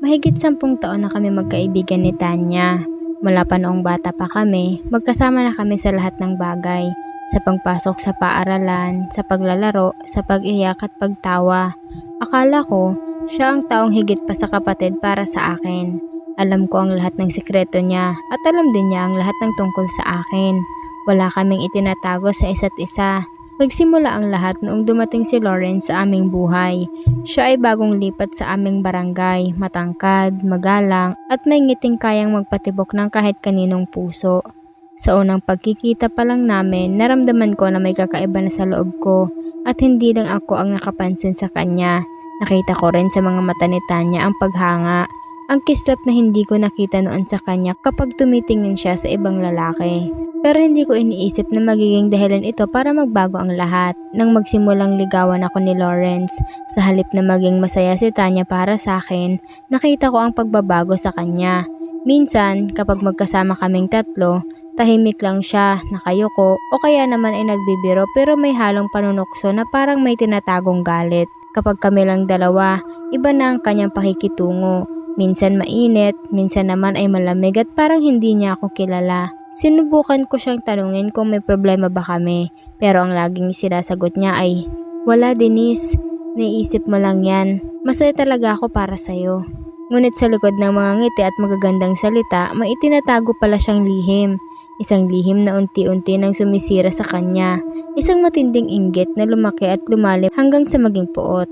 Mahigit 10 taon na kami magkaibigan ni Tanya. Mula pa noong bata pa kami, magkasama na kami sa lahat ng bagay. Sa pagpasok sa paaralan, sa paglalaro, sa pag-iyak at pagtawa. Akala ko, siya ang taong higit pa sa kapatid para sa akin. Alam ko ang lahat ng sikreto niya at alam din niya ang lahat ng tungkol sa akin. Wala kaming itinatago sa isa't isa. Nagsimula ang lahat noong dumating si Lawrence sa aming buhay. Siya ay bagong lipat sa aming barangay, matangkad, magalang at may ngiting kayang magpatibok ng kahit kaninong puso. Sa unang pagkikita pa lang namin, naramdaman ko na may kakaiba na sa loob ko at hindi lang ako ang nakapansin sa kanya. Nakita ko rin sa mga mata ni Tanya ang paghanga. Ang kislap na hindi ko nakita noon sa kanya kapag tumitingin siya sa ibang lalaki. Pero hindi ko iniisip na magiging dahilan ito para magbago ang lahat. Nang magsimulang ligawan ako ni Lawrence, sa halip na maging masaya si Tanya para sa akin, nakita ko ang pagbabago sa kanya. Minsan, kapag magkasama kaming tatlo, tahimik lang siya, nakayuko, o kaya naman ay nagbibiro pero may halong panunokso na parang may tinatagong galit. Kapag kami lang dalawa, iba na ang kanyang pakikitungo. Minsan mainit, minsan naman ay malamig at parang hindi niya ako kilala. Sinubukan ko siyang tanungin kung may problema ba kami, pero ang laging sinasagot niya ay, "Wala Denise, naiisip mo lang yan. Masaya talaga ako para sa'yo." Ngunit sa likod ng mga ngiti at magagandang salita, may itinatago pala siyang lihim. Isang lihim na unti-unti nang sumisira sa kanya. Isang matinding inggit na lumaki at lumalim hanggang sa maging puot.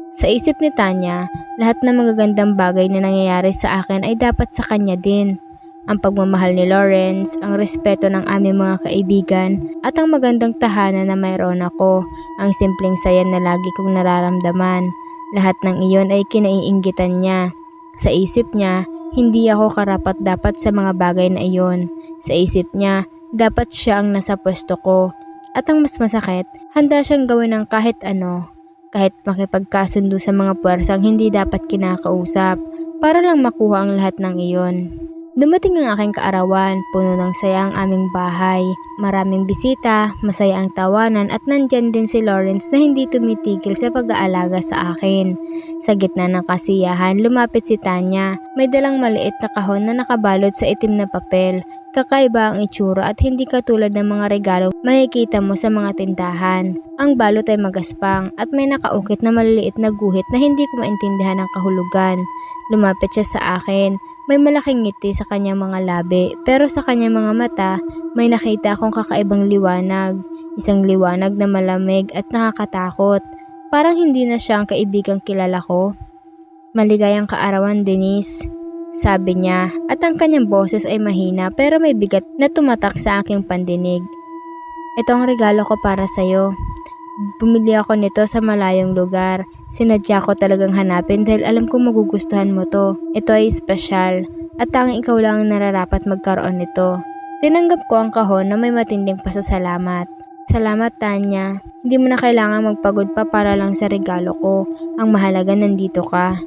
Sa isip ni Tanya, lahat ng magagandang bagay na nangyayari sa akin ay dapat sa kanya din. Ang pagmamahal ni Lawrence, ang respeto ng aming mga kaibigan, at ang magandang tahanan na mayroon ako, ang simpleng saya na lagi kong nararamdaman. Lahat ng iyon ay kinaiinggitan niya. Sa isip niya, hindi ako karapat-dapat sa mga bagay na iyon. Sa isip niya, dapat siya ang nasa pwesto ko. At ang mas masakit, handa siyang gawin ng kahit ano. Kahit makipagkasundo sa mga puwersang hindi dapat kinakausap para lang makuha ang lahat ng iyon. Dumating ang aking kaarawan, puno ng saya ang aming bahay. Maraming bisita, masaya ang tawanan at nandyan din si Lawrence na hindi tumitigil sa pag-aalaga sa akin. Sa gitna ng kasiyahan, lumapit si Tanya. May dalang maliit na kahon na nakabalot sa itim na papel. Kakaiba ang itsura at hindi katulad ng mga regalo makikita mo sa mga tindahan. Ang balot ay magaspang at may nakaukit na maliliit na guhit na hindi ko maintindihan ang kahulugan. Lumapit siya sa akin. May malaking ngiti sa kanyang mga labi pero sa kanyang mga mata may nakita akong kakaibang liwanag. Isang liwanag na malamig at nakakatakot. Parang hindi na siya ang kaibigang kilala ko. "Maligayang kaarawan, Denise," sabi niya, at ang kanyang boses ay mahina pero may bigat na tumatak sa aking pandinig. "Ito ang regalo ko para sa'yo. Bumili ako nito sa malayong lugar. Sinadya ko talagang hanapin dahil alam kong magugustuhan mo to. Ito ay espesyal at tanging ikaw lang ang nararapat magkaroon nito." Tinanggap ko ang kahon na may matinding pasasalamat. "Salamat, Tanya. Hindi mo na kailangan magpagod pa para lang sa regalo ko. Ang mahalaga nandito ka."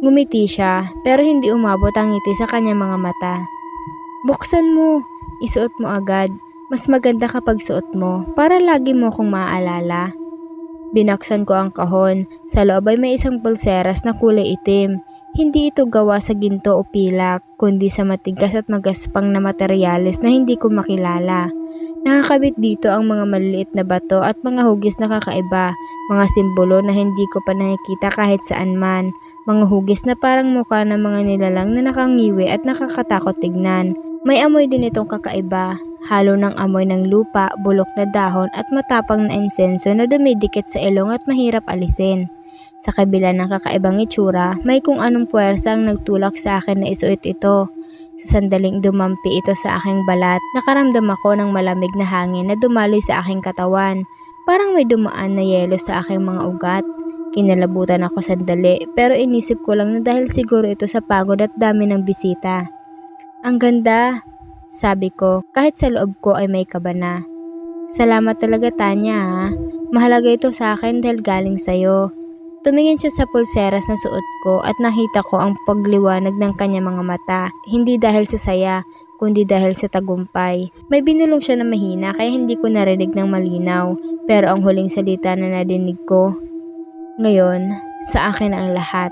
Ngumiti siya pero hindi umabot ang ngiti sa kanyang mga mata. "Buksan mo. Isuot mo agad. Mas maganda kapag suot mo para lagi mo akong maaalala." Binaksan ko ang kahon. Sa loob ay may isang pulseras na kulay itim. Hindi ito gawa sa ginto o pilak, kundi sa matigas at magaspang na materyales na hindi ko makilala. Nakakabit dito ang mga maliliit na bato at mga hugis na kakaiba, mga simbolo na hindi ko pa nakikita kahit saan man, mga hugis na parang mukha ng mga nilalang na nakangiwi at nakakatakot tignan. May amoy din itong kakaiba, halo ng amoy ng lupa, bulok na dahon at matapang na insenso na dumidikit sa ilong at mahirap alisin. Sa kabila ng kakaibang itsura, may kung anong puwersa ang nagtulak sa akin na isuot ito. Sa sandaling dumampi ito sa aking balat, nakaramdam ako ng malamig na hangin na dumaloy sa aking katawan. Parang may dumaan na yelo sa aking mga ugat. Kinalabutan ako sandali pero inisip ko lang na dahil siguro ito sa pagod at dami ng bisita. "Ang ganda," sabi ko kahit sa loob ko ay may kaba na. "Salamat talaga, Tanya ha. Mahalaga ito sa akin dahil galing sa'yo." Tumingin siya sa pulseras na suot ko at nakita ko ang pagliwanag ng kanyang mga mata, hindi dahil sa saya, kundi dahil sa tagumpay. May binulong siya na mahina kaya hindi ko narinig ng malinaw, pero ang huling salita na nadinig ko, "Ngayon, sa akin ang lahat."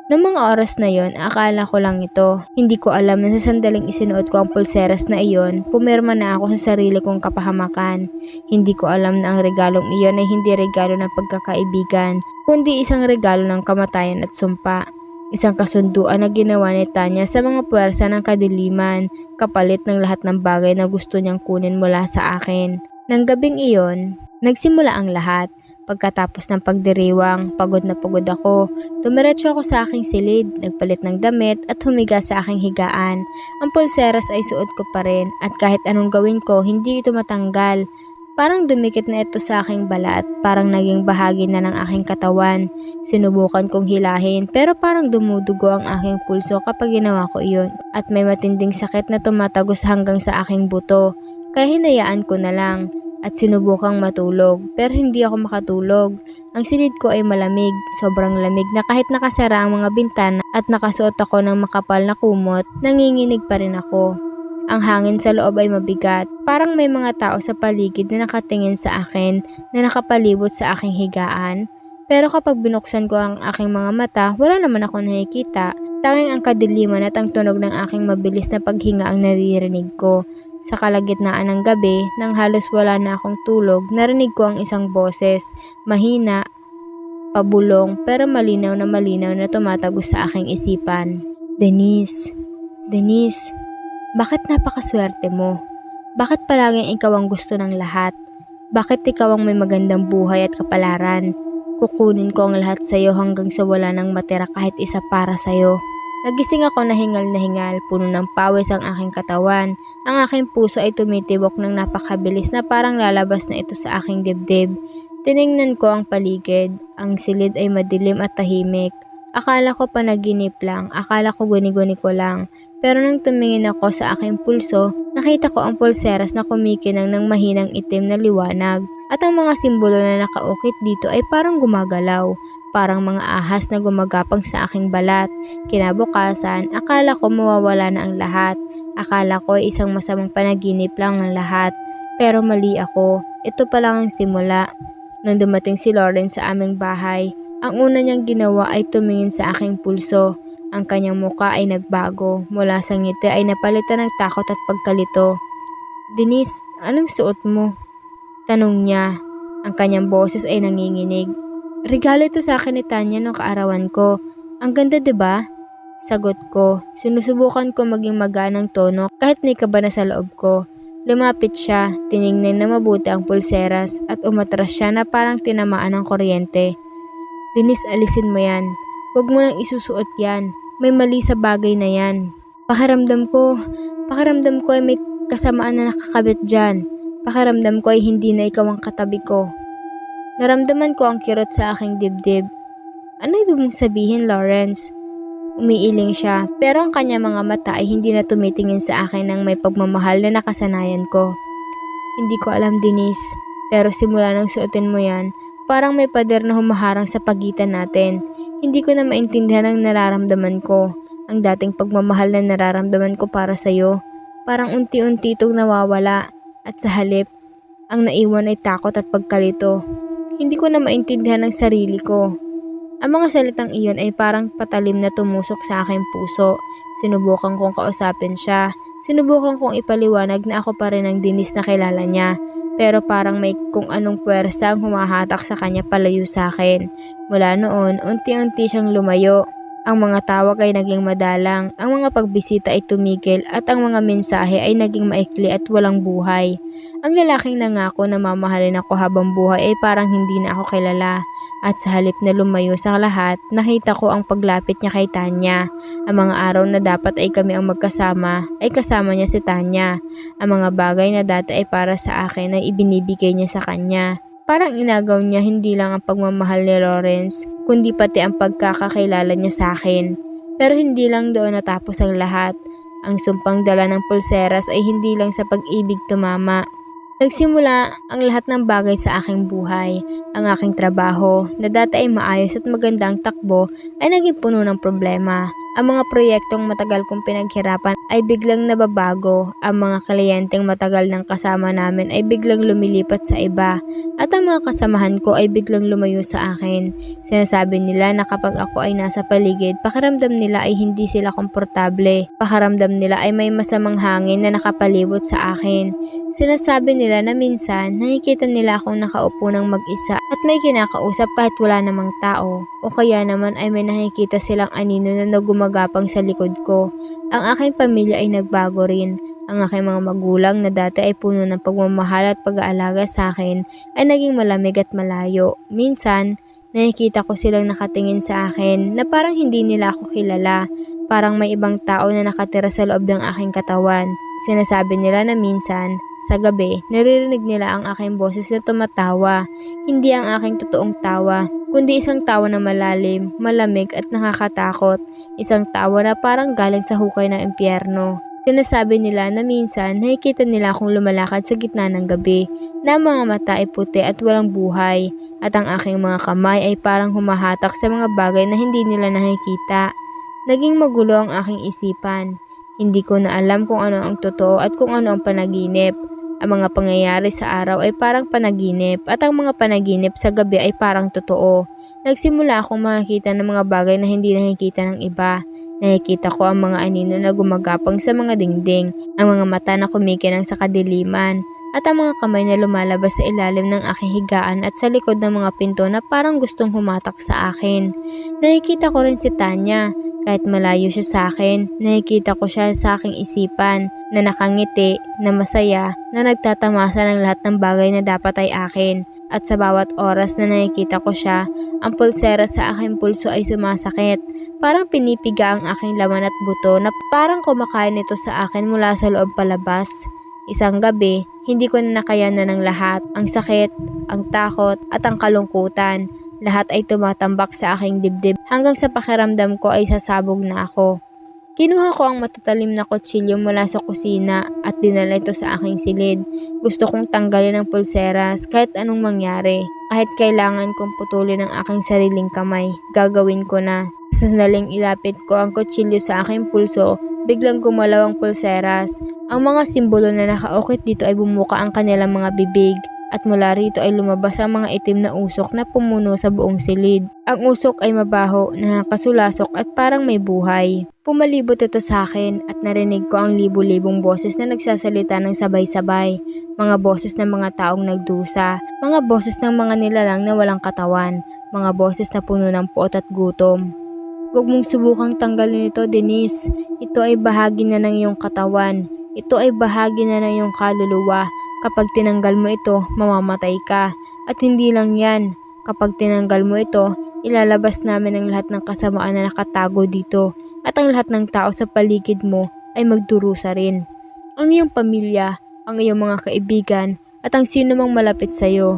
Noong mga oras na yon, akala ko lang ito. Hindi ko alam na sa sandaling isinuot ko ang pulseras na iyon, pumirma na ako sa sarili kong kapahamakan. Hindi ko alam na ang regalong iyon ay hindi regalo ng pagkakaibigan, kundi isang regalo ng kamatayan at sumpa. Isang kasunduan na ginawa ni Tanya sa mga puwersa ng kadiliman, kapalit ng lahat ng bagay na gusto niyang kunin mula sa akin. Nang gabing iyon, nagsimula ang lahat. Pagkatapos ng pagdiriwang, pagod na pagod ako. Dumiretso ako sa aking silid, nagpalit ng damit at humiga sa aking higaan. Ang pulseras ay suot ko pa rin at kahit anong gawin ko, hindi ito matanggal. Parang dumikit na ito sa aking balat, parang naging bahagi na ng aking katawan. Sinubukan kong hilahin pero parang dumudugo ang aking pulso kapag ginawa ko iyon at may matinding sakit na tumatagos hanggang sa aking buto. Kaya hinayaan ko na lang at sinubukang matulog pero hindi ako makatulog. Ang silid ko ay malamig, sobrang lamig na kahit nakasara ang mga bintana at nakasuot ako ng makapal na kumot, nanginginig pa rin ako. Ang hangin sa loob ay mabigat, parang may mga tao sa paligid na nakatingin sa akin na nakapalibot sa aking higaan. Pero kapag binuksan ko ang aking mga mata, wala naman ako nakikita. Tanging ang kadiliman at ang tunog ng aking mabilis na paghinga ang naririnig ko. Sa kalagitnaan ng gabi, nang halos wala na akong tulog, narinig ko ang isang boses, mahina, pabulong pero malinaw na tumatagos sa aking isipan. Denise, Denise, bakit napakaswerte mo? Bakit palaging ikaw ang gusto ng lahat? Bakit ikaw ang may magandang buhay at kapalaran? Kukunin ko ang lahat sa iyo hanggang sa wala nang matira kahit isa para sa iyo. Nagising ako na hingal, puno ng pawis ang aking katawan. Ang aking puso ay tumitibok ng napakabilis na parang lalabas na ito sa aking dibdib. Tiningnan ko ang paligid. Ang silid ay madilim at tahimik. Akala ko panaginip lang, akala ko guni-guni ko lang. Pero nang tumingin ako sa aking pulso, nakita ko ang pulseras na kumikinang ng mahinang itim na liwanag. At ang mga simbolo na nakaukit dito ay parang gumagalaw. Parang mga ahas na gumagapang sa aking balat. Kinabukasan, akala ko mawawala na ang lahat. Akala ko ay isang masamang panaginip lang ang lahat. Pero mali ako. Ito pa lang ang simula. Nang dumating si Lauren sa aming bahay, ang una niyang ginawa ay tumingin sa aking pulso. Ang kanyang muka ay nagbago. Mula sa ngiti ay napalitan ng takot at pagkalito. Denise, anong suot mo? Tanong niya. Ang kanyang boses ay nanginginig. Regalo ito sa akin ni Tanya noong kaarawan ko. Ang ganda, 'di ba? Sagot ko. Sinusubukan ko maging maganang tono kahit may kaba na sa loob ko. Lumapit siya, tiningnan na mabuti ang pulseras at umatras siya na parang tinamaan ng kuryente. Denise, alisin mo yan. Huwag mo nang isusuot yan. May mali sa bagay na yan. Pakiramdam ko ay may kasamaan na nakakabit dyan. Pakiramdam ko ay hindi na ikaw ang katabi ko. Naramdaman ko ang kirot sa aking dibdib. Ano ibig mong sabihin, Lawrence? Umiiling siya, pero ang kanya mga mata ay hindi na tumitingin sa akin ng may pagmamahal na nakasanayan ko. Hindi ko alam, Denise, pero simula nang suotin mo yan, parang may pader na humaharang sa pagitan natin. Hindi ko na maintindihan ang nararamdaman ko. Ang dating pagmamahal na nararamdaman ko para sa'yo, parang unti-unti itong nawawala at sa halip, ang naiwan ay takot at pagkalito. Hindi ko na maintindihan ang sarili ko. Ang mga salitang iyon ay parang patalim na tumusok sa aking puso. Sinubukan kong kausapin siya. Sinubukan kong ipaliwanag na ako pa rin ang Denise na kilala niya. Pero parang may kung anong puwersa ang humahatak sa kanya palayo sa akin. Mula noon, unti-unti siyang lumayo. Ang mga tawag ay naging madalang, ang mga pagbisita ay tumigil at ang mga mensahe ay naging maikli at walang buhay. Ang lalaking nangako na mamahalin ako habang buhay ay parang hindi na ako kilala. At sa halip na lumayo sa lahat, nakita ko ang paglapit niya kay Tanya. Ang mga araw na dapat ay kami ang magkasama, ay kasama niya si Tanya. Ang mga bagay na dati ay para sa akin ay ibinibigay niya sa kanya. Parang inagaw niya hindi lang ang pagmamahal ni Lawrence, kundi pati ang pagkakakilala niya sa akin. Pero hindi lang doon natapos ang lahat. Ang sumpang dala ng pulseras ay hindi lang sa pag-ibig tumama. Nagsimula ang lahat ng bagay sa aking buhay. Ang aking trabaho, na dati ay maayos at magandang takbo, ay naging puno ng problema. Ang mga proyektong matagal kong pinaghirapan ay biglang nababago. Ang mga kliyenteng matagal nang kasama namin ay biglang lumilipat sa iba. At ang mga kasamahan ko ay biglang lumayo sa akin. Sinasabi nila na kapag ako ay nasa paligid, pakiramdam nila ay hindi sila komportable. Pakiramdam nila ay may masamang hangin na nakapalibot sa akin. Sinasabi nila na minsan nakikita nila akong nakaupo ng mag-isa at may kinakausap kahit wala namang tao. O kaya naman ay may nakikita silang anino na gumagapang sa likod ko. Ang aking pamilya ay nagbago rin. Ang aking mga magulang na dati ay puno ng pagmamahal at pag-aalaga sa akin ay naging malamig at malayo. Minsan, nakikita ko silang nakatingin sa akin na parang hindi nila ako kilala. Parang may ibang tao na nakatira sa loob ng aking katawan. Sinasabi nila na minsan, sa gabi, naririnig nila ang aking boses na tumatawa. Hindi ang aking totoong tawa, kundi isang tawa na malalim, malamig at nakakatakot. Isang tawa na parang galing sa hukay ng impyerno. Sinasabi nila na minsan nakikita nila akong lumalakad sa gitna ng gabi, na ang mga mata ay puti at walang buhay, at ang aking mga kamay ay parang humahatak sa mga bagay na hindi nila nakikita. Naging magulo ang aking isipan. Hindi ko na alam kung ano ang totoo at kung ano ang panaginip. Ang mga pangyayari sa araw ay parang panaginip at ang mga panaginip sa gabi ay parang totoo. Nagsimula akong makikita ng mga bagay na hindi nakikita ng iba. Nakikita ko ang mga anino na gumagapang sa mga dingding, ang mga mata na kumikinang sa kadiliman, at ang mga kamay na lumalabas sa ilalim ng aking higaan at sa likod ng mga pinto na parang gustong humatak sa akin. Nakikita ko rin si Tanya. Kahit malayo siya sa akin, nakikita ko siya sa aking isipan, na nakangiti, na masaya, na nagtatamasa ng lahat ng bagay na dapat ay akin. At sa bawat oras na nakikita ko siya, ang pulsera sa aking pulso ay sumasakit. Parang pinipiga ang aking laman at buto na parang kumakain ito sa akin mula sa loob palabas. Isang gabi, hindi ko na nakayanan ng lahat. Ang sakit, ang takot, at ang kalungkutan. Lahat ay tumatambak sa aking dibdib hanggang sa pakiramdam ko ay sasabog na ako. Kinuha ko ang matatalim na kutsilyo mula sa kusina at dinala ito sa aking silid. Gusto kong tanggalin ang pulseras kahit anong mangyari. Kahit kailangan kong putulin ang aking sariling kamay, gagawin ko na. Sa sandaling ilapit ko ang kutsilyo sa aking pulso, biglang gumalaw ang pulseras. Ang mga simbolo na nakaukit dito ay bumuka ang kanilang mga bibig. At mula rito ay lumabas ang mga itim na usok na pumuno sa buong silid. Ang usok ay mabaho, nakakasulasok at parang may buhay. Pumalibot ito sa akin at narinig ko ang libu-libong boses na nagsasalita ng sabay-sabay. Mga boses ng mga taong nagdusa, mga boses ng mga nilalang na walang katawan, mga boses na puno ng puot at gutom. Huwag mong subukang tanggalin ito, Denise. Ito ay bahagi na ng iyong katawan. Ito ay bahagi na ng iyong kaluluwa. Kapag tinanggal mo ito, mamamatay ka. At hindi lang yan. Kapag tinanggal mo ito, ilalabas namin ang lahat ng kasamaan na nakatago dito. At ang lahat ng tao sa paligid mo ay magdurusa rin. Ang iyong pamilya, ang iyong mga kaibigan, at ang sino mang malapit sa iyo.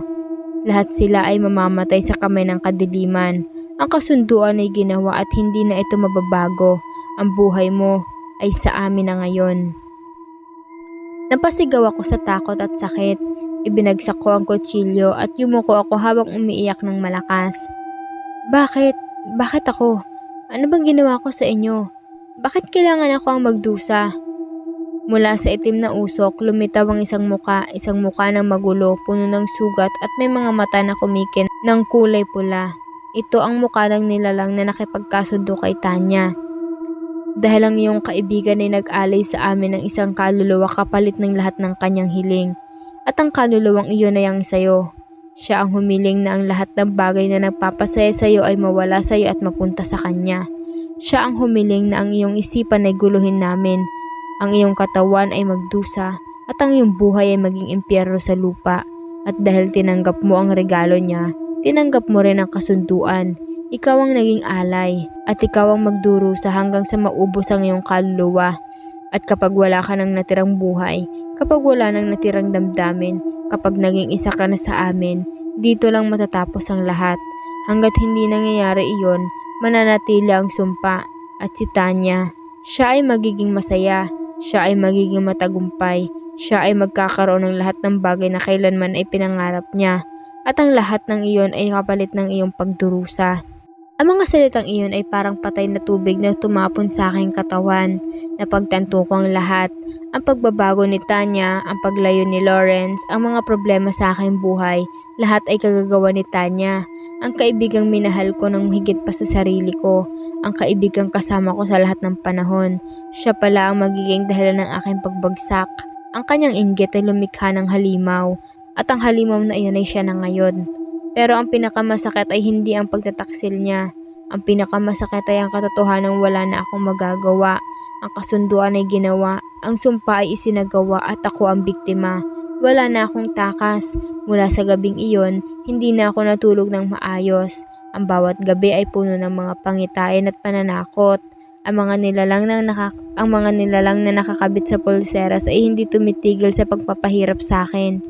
Lahat sila ay mamamatay sa kamay ng kadiliman. Ang kasunduan ay ginawa at hindi na ito mababago. Ang buhay mo ay sa amin na ngayon. Napasigaw ako sa takot at sakit. Ibinagsak ko ang kutsilyo at yumuko ako habang umiiyak ng malakas. Bakit? Bakit ako? Ano bang ginawa ko sa inyo? Bakit kailangan ako ang magdusa? Mula sa itim na usok, lumitaw ang isang muka ng magulo, puno ng sugat at may mga mata na kumikin ng kulay pula. Ito ang mukha ng nilalang na nakipagkasundo kay Tanya. Dahil ang iyong kaibigan ay nag-alay sa amin ng isang kaluluwa kapalit ng lahat ng kanyang hiling. At ang kaluluwang iyon ay ang sayo. Siya ang humiling na ang lahat ng bagay na nagpapasaya sa iyo ay mawala sa iyo at mapunta sa kanya. Siya ang humiling na ang iyong isipan ay guluhin namin. Ang iyong katawan ay magdusa at ang iyong buhay ay maging impyerno sa lupa. At dahil tinanggap mo ang regalo niya, tinanggap mo rin ang kasunduan. Ikaw ang naging alay at ikaw ang magdurusa hanggang sa maubos ang iyong kaluluwa. At kapag wala ka ng natirang buhay, kapag wala nang natirang damdamin, kapag naging isa ka na sa amin, dito lang matatapos ang lahat. Hanggat hindi nangyayari iyon, mananatili ang sumpa. At si Tanya, siya ay magiging masaya, siya ay magiging matagumpay, siya ay magkakaroon ng lahat ng bagay na kailanman ay pinangarap niya. At ang lahat ng iyon ay kapalit ng iyong pagdurusa. Ang mga salitang iyon ay parang patay na tubig na tumapon sa aking katawan. Napagtanto ko ang lahat. Ang pagbabago ni Tanya, ang paglayo ni Lawrence, ang mga problema sa aking buhay, lahat ay kagagawa ni Tanya. Ang kaibigang minahal ko ng higit pa sa sarili ko. Ang kaibigang kasama ko sa lahat ng panahon. Siya pala ang magiging dahilan ng aking pagbagsak. Ang kanyang inggit ay lumikha ng halimaw. At ang halimaw na iyon ay siya na ngayon. Pero ang pinakamasakit ay hindi ang pagtataksil niya. Ang pinakamasakit ay ang katotohanan wala na akong magagawa. Ang kasunduan ay ginawa, ang sumpa ay isinagawa at ako ang biktima. Wala na akong takas. Mula sa gabing iyon, hindi na ako natulog ng maayos. Ang bawat gabi ay puno ng mga pangitain at pananakot. Ang mga nilalang na nakakabit sa pulseras ay hindi tumitigil sa pagpapahirap sa akin.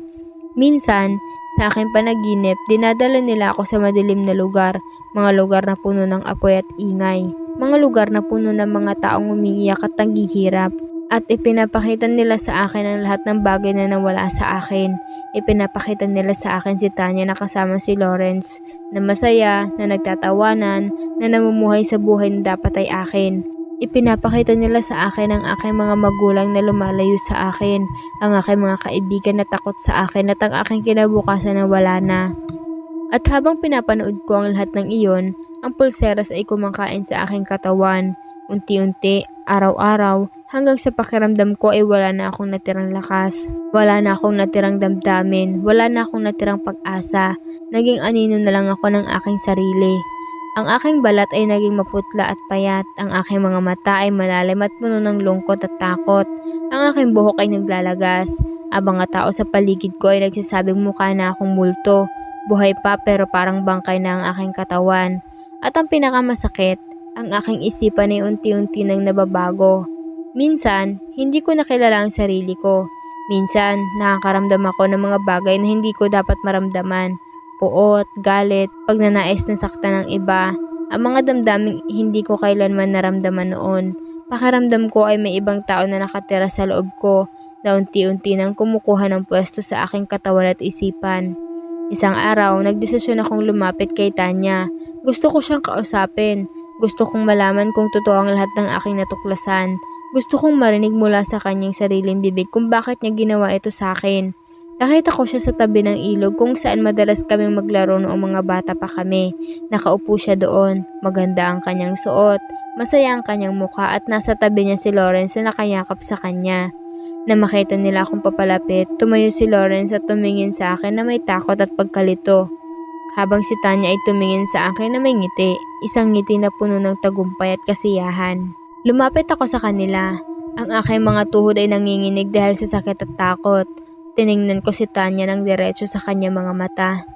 Minsan, sa aking panaginip, dinadala nila ako sa madilim na lugar, mga lugar na puno ng apoy at ingay, mga lugar na puno ng mga taong umiiyak at naghihirap, at ipinapakita nila sa akin ang lahat ng bagay na nawala sa akin. Ipinapakita nila sa akin si Tanya na kasama si Lawrence, na masaya, na nagtatawanan, na namumuhay sa buhay na dapat ay akin. Ipinapakita nila sa akin ang aking mga magulang na lumalayo sa akin, ang aking mga kaibigan na takot sa akin at ang aking kinabukasan na wala na. At habang pinapanood ko ang lahat ng iyon, ang pulseras ay kumakain sa aking katawan, unti-unti, araw-araw, hanggang sa pakiramdam ko ay wala na akong natirang lakas. Wala na akong natirang damdamin, wala na akong natirang pag-asa, naging anino na lang ako ng aking sarili. Ang aking balat ay naging maputla at payat, ang aking mga mata ay malalim at puno ng lungkot at takot, ang aking buhok ay naglalagas, ang mga tao sa paligid ko ay nagsasabing mukha na akong multo, buhay pa pero parang bangkay na ang aking katawan. At ang pinakamasakit, ang aking isipan ay unti-unti nang nababago. Minsan, hindi ko nakilala ang sarili ko. Minsan, nakakaramdam ako ng mga bagay na hindi ko dapat maramdaman. Puot, galit, pagnanais na saktan ng iba, ang mga damdaming hindi ko kailanman naramdaman noon. Pakiramdam ko ay may ibang tao na nakatira sa loob ko, na unti-unti nang kumukuha ng pwesto sa aking katawan at isipan. Isang araw, nagdesisyon akong lumapit kay Tanya. Gusto ko siyang kausapin. Gusto kong malaman kung totoo ang lahat ng aking natuklasan. Gusto kong marinig mula sa kanyang sariling bibig kung bakit niya ginawa ito sa akin. Nakita ko siya sa tabi ng ilog kung saan madalas kaming maglaro noong mga bata pa kami. Nakaupo siya doon, maganda ang kanyang suot, masaya ang kanyang mukha at nasa tabi niya si Lawrence na nakayakap sa kanya. Na makita nila akong papalapit, tumayo si Lawrence at tumingin sa akin na may takot at pagkalito. Habang si Tanya ay tumingin sa akin na may ngiti, isang ngiti na puno ng tagumpay at kasiyahan. Lumapit ako sa kanila. Ang aking mga tuhod ay nanginginig dahil sa sakit at takot. Tiningnan ko si Tanya ng diretso sa kanya mga mata.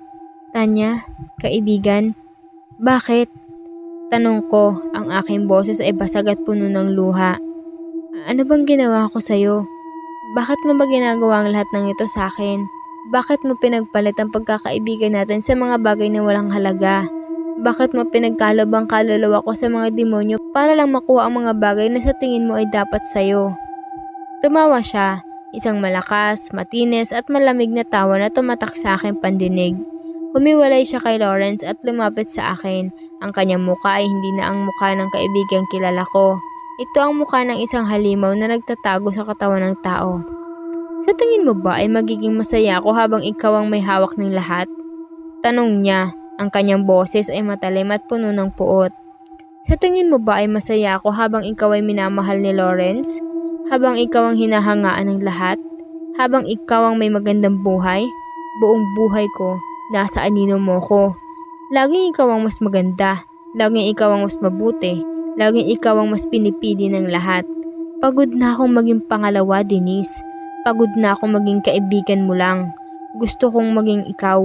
Tanya, kaibigan, bakit? Tanong ko, ang aking boses ay basag at puno ng luha. Ano bang ginawa ko sa'yo? Bakit mo ba ginagawa ang lahat ng ito sa akin? Bakit mo pinagpalit ang pagkakaibigan natin sa mga bagay na walang halaga? Bakit mo pinagkalob ang kaluluwa ko sa mga demonyo para lang makuha ang mga bagay na sa tingin mo ay dapat sa'yo? Tumawa siya. Isang malakas, matinis at malamig na tawa na tumatak sa aking pandinig. Humiwalay siya kay Lawrence at lumapit sa akin. Ang kanyang mukha ay hindi na ang mukha ng kaibigang kilala ko. Ito ang mukha ng isang halimaw na nagtatago sa katawan ng tao. Sa tingin mo ba ay magiging masaya ako habang ikaw ang may hawak ng lahat? Tanong niya. Ang kanyang boses ay matalim at puno ng puot. Sa tingin mo ba ay masaya ako habang ikaw ay minamahal ni Lawrence? Habang ikaw ang hinahangaan ng lahat? Habang ikaw ang may magandang buhay? Buong buhay ko, nasa anino mo ko. Laging ikaw ang mas maganda. Laging ikaw ang mas mabuti. Laging ikaw ang mas pinipili ng lahat. Pagod na akong maging pangalawa, Denise. Pagod na akong maging kaibigan mo lang. Gusto kong maging ikaw.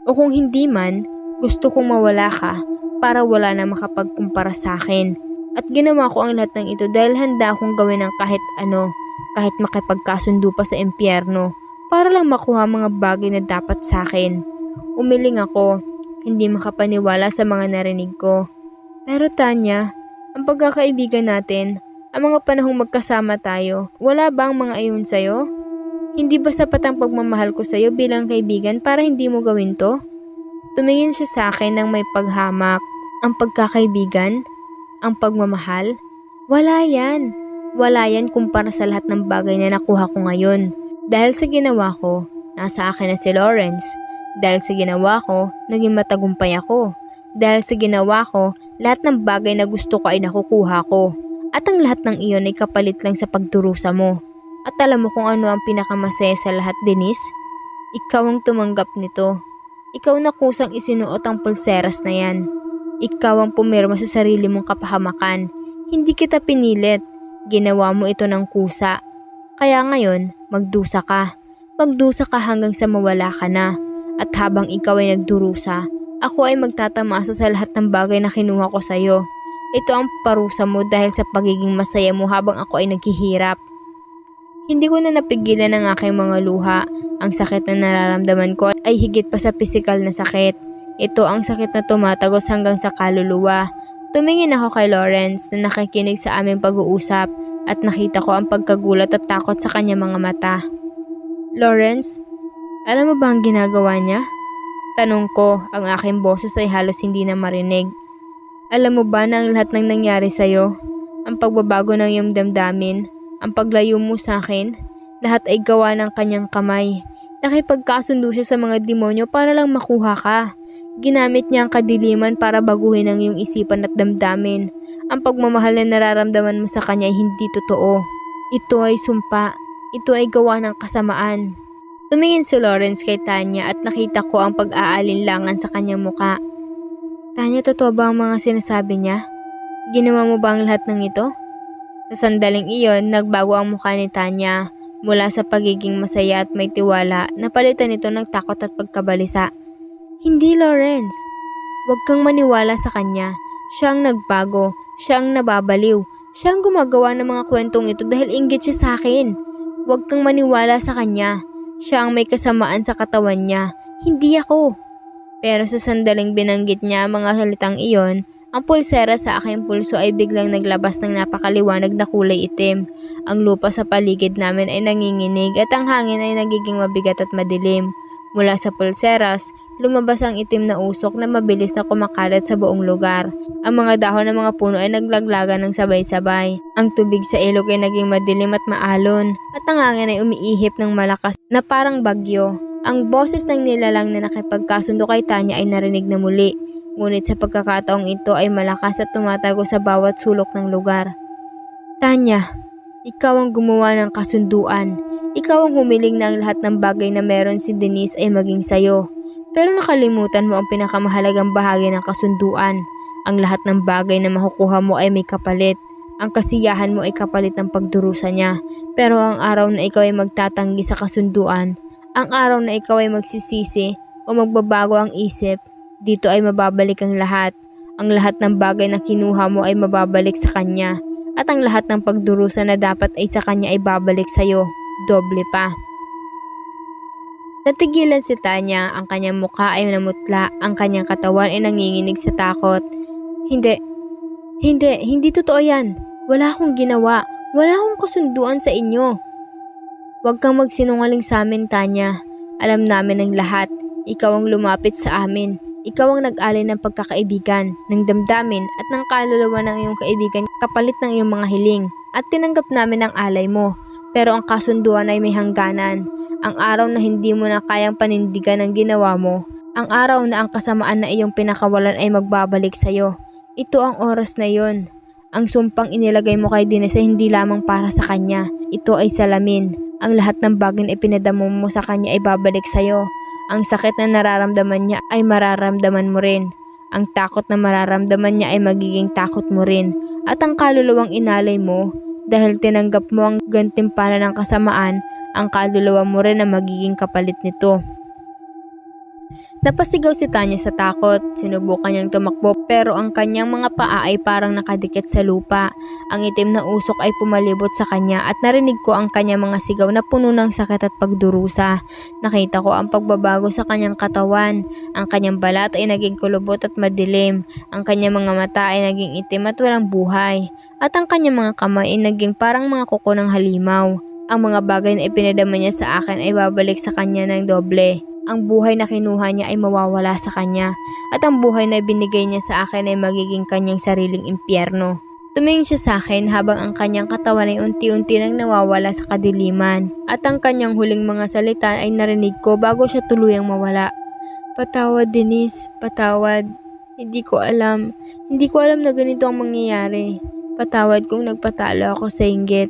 O kung hindi man, gusto kong mawala ka para wala na makapagkumpara sa akin. At ginawa ko ang lahat ng ito dahil handa akong gawin ng kahit ano, kahit makipagkasundo pa sa impyerno, para lang makuha mga bagay na dapat sa akin. Umiling ako, hindi makapaniwala sa mga narinig ko. Pero Tanya, ang pagkakaibigan natin, ang mga panahong magkasama tayo, wala ba ang mga iyon sa'yo? Hindi ba sapat ang pagmamahal ko sa'yo bilang kaibigan para hindi mo gawin to? Tumingin siya sa akin ng may paghamak. Ang pagkakaibigan? Ang pagmamahal? Wala yan. Wala yan kumpara sa lahat ng bagay na nakuha ko ngayon. Dahil sa ginawa ko, nasa akin na si Lawrence. Dahil sa ginawa ko, naging matagumpay ako. Dahil sa ginawa ko, lahat ng bagay na gusto ko ay nakukuha ko. At ang lahat ng iyon ay kapalit lang sa pagdurusa mo. At alam mo kung ano ang pinakamasaya sa lahat, Denise? Ikaw ang tumanggap nito. Ikaw na kusang isinuot ang pulseras na yan. Ikaw ang pumirma sa sarili mong kapahamakan. Hindi kita pinilit. Ginawa mo ito ng kusa. Kaya ngayon, magdusa ka. Magdusa ka hanggang sa mawala ka na. At habang ikaw ay nagdurusa, ako ay magtatamasa sa lahat ng bagay na kinuha ko sa iyo. Ito ang parusa mo dahil sa pagiging masaya mo habang ako ay naghihirap. Hindi ko na napigilan ang aking mga luha. Ang sakit na nararamdaman ko ay higit pa sa pisikal na sakit. Ito ang sakit na tumatagos hanggang sa kaluluwa. Tumingin ako kay Lawrence na nakikinig sa aming pag-uusap at nakita ko ang pagkagulat at takot sa kanyang mga mata. Lawrence, alam mo ba ang ginagawa niya? Tanong ko, ang aking boses ay halos hindi na marinig. Alam mo ba na ang lahat ng nangyari sa'yo, ang pagbabago ng iyong damdamin, ang paglayo mo sa akin, lahat ay gawa ng kanyang kamay. Nakipagkasundo siya sa mga demonyo para lang makuha ka. Ginamit niya ang kadiliman para baguhin ang iyong isipan at damdamin. Ang pagmamahal na nararamdaman mo sa kanya ay hindi totoo. Ito ay sumpa. Ito ay gawa ng kasamaan. Tumingin si Lawrence kay Tanya at nakita ko ang pag-aalinlangan sa kanyang muka. Tanya, totoo ba ang mga sinasabi niya? Ginawa mo ba ang lahat ng ito? Sa sandaling iyon, nagbago ang mukha ni Tanya. Mula sa pagiging masaya at may tiwala, napalitan ito ng takot at pagkabalisa. Hindi, Lawrence. Huwag kang maniwala sa kanya. Siya ang nagbago. Siya ang nababaliw. Siya ang gumagawa ng mga kwentong ito dahil inggit siya sa akin. Huwag kang maniwala sa kanya. Siya ang may kasamaan sa katawan niya. Hindi ako. Pero sa sandaling binanggit niya ang mga salitang iyon, ang pulsera sa aking pulso ay biglang naglabas ng napakaliwanag na kulay itim. Ang lupa sa paligid namin ay nanginginig at ang hangin ay nagiging mabigat at madilim. Mula sa pulseras, lumabas ang itim na usok na mabilis na kumakalat sa buong lugar. Ang mga dahon ng mga puno ay naglaglagan ng sabay-sabay. Ang tubig sa ilog ay naging madilim at maalon at ang hangin ay umiihip ng malakas na parang bagyo. Ang boses ng nilalang na nakipagkasundo kay Tanya ay narinig na muli. Ngunit sa pagkakataong ito ay malakas at tumatago sa bawat sulok ng lugar. Tanya, ikaw ang gumawa ng kasunduan. Ikaw ang humiling na ang lahat ng bagay na meron si Denise ay maging sayo. Pero nakalimutan mo ang pinakamahalagang bahagi ng kasunduan. Ang lahat ng bagay na makukuha mo ay may kapalit. Ang kasiyahan mo ay kapalit ng pagdurusa niya. Pero ang araw na ikaw ay magtatanggi sa kasunduan, ang araw na ikaw ay magsisisi o magbabago ang isip, dito ay mababalik ang lahat. Ang lahat ng bagay na kinuha mo ay mababalik sa kanya. At ang lahat ng pagdurusa na dapat ay sa kanya ay babalik sa'yo. Doble pa. Natigilan si Tanya, ang kanyang mukha ay namutla, ang kanyang katawan ay nanginginig sa takot. Hindi totoo yan. Wala akong ginawa. Wala akong kasunduan sa inyo. Huwag kang magsinungaling sa amin, Tanya. Alam namin ang lahat. Ikaw ang lumapit sa amin. Ikaw ang nag-alay ng pagkakaibigan, ng damdamin at ng kaluluwa ng iyong kaibigan kapalit ng iyong mga hiling. At tinanggap namin ang alay mo. Pero ang kasunduan ay may hangganan. Ang araw na hindi mo na kayang panindigan ang ginawa mo. Ang araw na ang kasamaan na iyong pinakawalan ay magbabalik sa'yo. Ito ang oras na yon. Ang sumpang inilagay mo kay Denise ay hindi lamang para sa kanya. Ito ay salamin. Ang lahat ng bagay na ipinadamo mo sa kanya ay babalik sa'yo. Ang sakit na nararamdaman niya ay mararamdaman mo rin. Ang takot na mararamdaman niya ay magiging takot mo rin. At ang kaluluwang inalay mo, dahil tinanggap mo ang gantimpala ng kasamaan, ang kaluluwa mo rin ang magiging kapalit nito. Napasigaw si Tanya sa takot. Sinubukan niyang tumakbo pero ang kanyang mga paa ay parang nakadikit sa lupa. Ang itim na usok ay pumalibot sa kanya at narinig ko ang kanyang mga sigaw na puno ng sakit at pagdurusa. Nakita ko ang pagbabago sa kanyang katawan. Ang kanyang balat ay naging kulubot at madilim. Ang kanyang mga mata ay naging itim at walang buhay. At ang kanyang mga kamay ay naging parang mga kuko ng halimaw. Ang mga bagay na ipinadama niya sa akin ay babalik sa kanya ng doble. Ang buhay na kinuha niya ay mawawala sa kanya at ang buhay na binigay niya sa akin ay magiging kanyang sariling impyerno. Tumingin siya sa akin habang ang kanyang katawan ay unti-unti nang nawawala sa kadiliman at ang kanyang huling mga salita ay narinig ko bago siya tuluyang mawala. Patawad, Denise, patawad. Hindi ko alam na ganito ang mangyayari. Patawad kung nagpatalo ako sa inggit.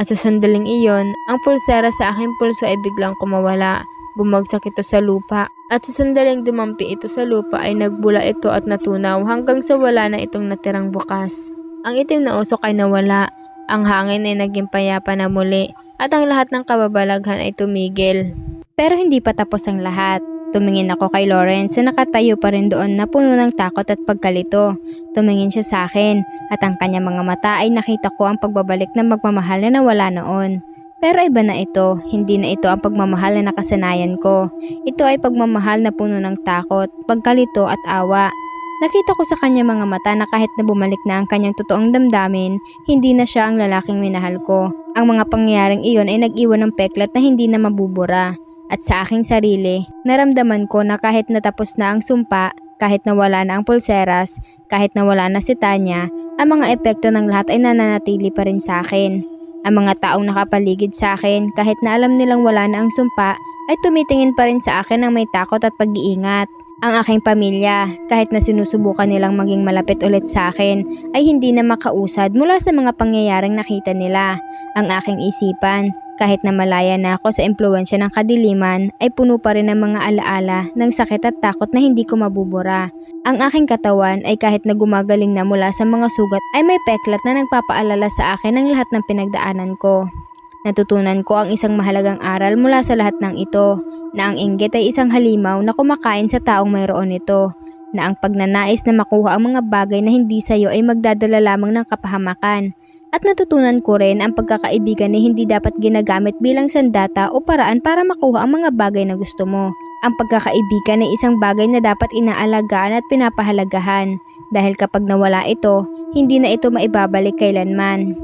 At sa sandaling iyon, ang pulsera sa aking pulso ay biglang kumawala. Bumagsak ito sa lupa. At sa sandaling dumampi ito sa lupa ay nagbula ito at natunaw hanggang sa wala na itong natirang bukas. Ang itim na usok ay nawala. Ang hangin ay naging payapa na muli. At ang lahat ng kababalaghan ay tumigil. Pero hindi pa tapos ang lahat. Tumingin ako kay Lawrence na nakatayo pa rin doon na puno ng takot at pagkalito. Tumingin siya sa akin at ang kanyang mga mata ay nakita ko ang pagbabalik ng magmamahal na nawala noon. Pero iba na ito, hindi na ito ang pagmamahal na nakasanayan ko. Ito ay pagmamahal na puno ng takot, pagkalito at awa. Nakita ko sa kanyang mga mata na kahit na bumalik na ang kanyang totoong damdamin, hindi na siya ang lalaking minahal ko. Ang mga pangyayaring iyon ay nag-iwan ng peklat na hindi na mabubura. At sa aking sarili, naramdaman ko na kahit natapos na ang sumpa, kahit nawala na ang pulseras, kahit nawala na si Tanya, ang mga epekto ng lahat ay nananatili pa rin sa akin. Ang mga taong nakapaligid sa akin, kahit na alam nilang wala na ang sumpa, ay tumitingin pa rin sa akin ng may takot at pag-iingat. Ang aking pamilya, kahit na sinusubukan nilang maging malapit ulit sa akin, ay hindi na makausad mula sa mga pangyayaring nakita nila. Ang aking isipan, kahit na malaya na ako sa impluwensya ng kadiliman, ay puno pa rin ng mga alaala ng sakit at takot na hindi ko mabubura. Ang aking katawan ay kahit na gumagaling na mula sa mga sugat ay may peklat na nagpapaalala sa akin ng lahat ng pinagdaanan ko. Natutunan ko ang isang mahalagang aral mula sa lahat ng ito, na ang inggit ay isang halimaw na kumakain sa taong mayroon nito, na ang pagnanais na makuha ang mga bagay na hindi sa iyo ay magdadala lamang ng kapahamakan. At natutunan ko rin ang pagkakaibigan na hindi dapat ginagamit bilang sandata o paraan para makuha ang mga bagay na gusto mo. Ang pagkakaibigan ay isang bagay na dapat inaalagaan at pinapahalagahan, dahil kapag nawala ito, hindi na ito maibabalik kailanman.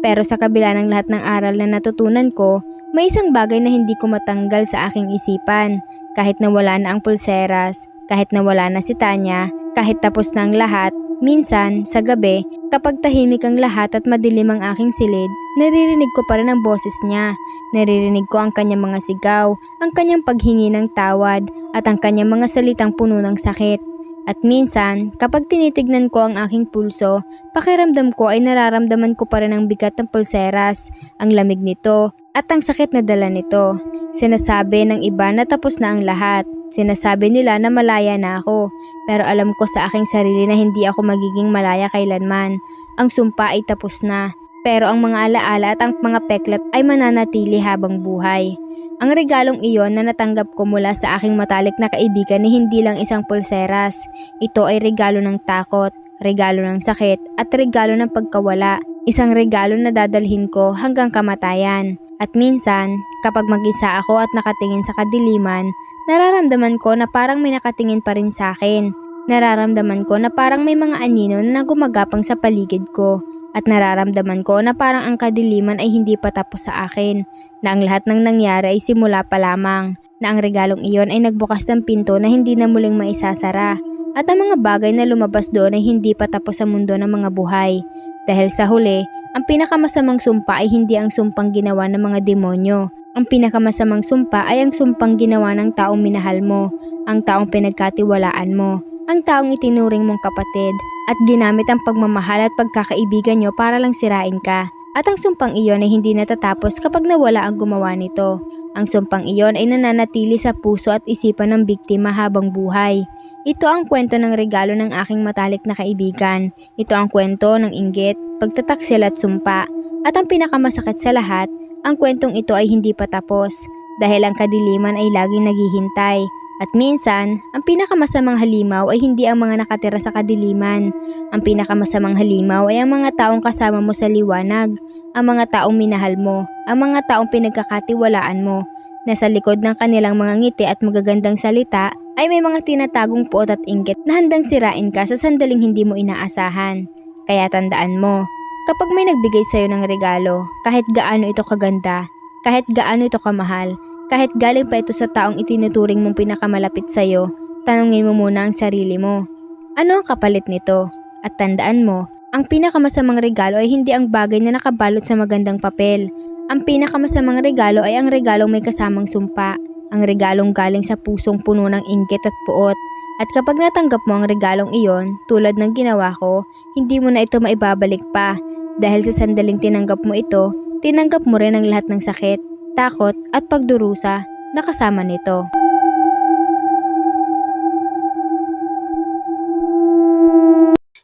Pero sa kabila ng lahat ng aral na natutunan ko, may isang bagay na hindi ko matanggal sa aking isipan. Kahit nawala na ang pulseras, kahit nawala na si Tanya, kahit tapos na ang lahat, minsan, sa gabi, kapag tahimik ang lahat at madilim ang aking silid, naririnig ko pa rin ang boses niya. Naririnig ko ang kanyang mga sigaw, ang kanyang paghingi ng tawad, at ang kanyang mga salitang puno ng sakit. At minsan, kapag tinitignan ko ang aking pulso, pakiramdam ko ay nararamdaman ko pa rin ang bigat ng pulseras, ang lamig nito, at ang sakit na dala nito. Sinasabi ng iba na tapos na ang lahat. Sinasabi nila na malaya na ako, pero alam ko sa aking sarili na hindi ako magiging malaya kailanman. Ang sumpa ay tapos na, pero ang mga alaala at ang mga peklat ay mananatili habang buhay. Ang regalong iyon na natanggap ko mula sa aking matalik na kaibigan ni hindi lang isang pulseras. Ito ay regalo ng takot, regalo ng sakit, at regalo ng pagkawala. Isang regalo na dadalhin ko hanggang kamatayan. At minsan, kapag mag-isa ako at nakatingin sa kadiliman, nararamdaman ko na parang may nakatingin pa rin sa akin. Nararamdaman ko na parang may mga anino na gumagapang sa paligid ko. At nararamdaman ko na parang ang kadiliman ay hindi pa tapos sa akin, na ang lahat ng nangyari ay simula pa lamang, na ang regalong iyon ay nagbukas ng pinto na hindi na muling maisasara, at ang mga bagay na lumabas doon ay hindi pa tapos sa mundo ng mga buhay. Dahil sa huli, ang pinakamasamang sumpa ay hindi ang sumpang ginawa ng mga demonyo. Ang pinakamasamang sumpa ay ang sumpang ginawa ng taong minahal mo, ang taong pinagkatiwalaan mo, ang taong itinuring mong kapatid, at ginamit ang pagmamahal at pagkakaibigan nyo para lang sirain ka. At ang sumpang iyon ay hindi natatapos kapag nawala ang gumawa nito. Ang sumpang iyon ay nananatili sa puso at isipan ng biktima habang buhay. Ito ang kwento ng regalo ng aking matalik na kaibigan. Ito ang kwento ng inggit, pagtataksil at sumpa. At ang pinakamasakit sa lahat, ang kwentong ito ay hindi pa tapos, dahil ang kadiliman ay laging naghihintay. At minsan, ang pinakamasamang halimaw ay hindi ang mga nakatira sa kadiliman. Ang pinakamasamang halimaw ay ang mga taong kasama mo sa liwanag, ang mga taong minahal mo, ang mga taong pinagkakatiwalaan mo. Nasa likod ng kanilang mga ngiti at magagandang salita ay may mga tinatagong puot at inggit na handang sirain ka sa sandaling hindi mo inaasahan. Kaya tandaan mo, kapag may nagbigay sa'yo ng regalo, kahit gaano ito kaganda, kahit gaano ito kamahal, Kahit galing pa ito sa taong itinuturing mong pinakamalapit sa'yo, tanungin mo muna ang sarili mo. Ano ang kapalit nito? At tandaan mo, ang pinakamasamang regalo ay hindi ang bagay na nakabalot sa magandang papel. Ang pinakamasamang regalo ay ang regalong may kasamang sumpa. Ang regalong galing sa pusong puno ng inggit at puot. At kapag natanggap mo ang regalong iyon, tulad ng ginawa ko, hindi mo na ito maibabalik pa. Dahil sa sandaling tinanggap mo ito, tinanggap mo rin ang lahat ng sakit, takot at pagdurusa na kasama nito.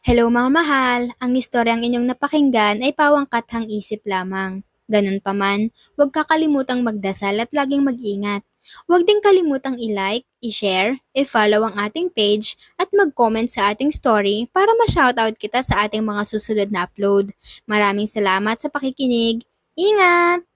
Hello mga mahal! Ang istoryang inyong napakinggan ay pawang kathang isip lamang. Ganun pa man, huwag kakalimutang magdasal at laging mag-ingat. Huwag din kalimutang i-like, i-share, i-follow ang ating page at mag-comment sa ating story para ma-shoutout kita sa ating mga susunod na upload. Maraming salamat sa pakikinig. Ingat!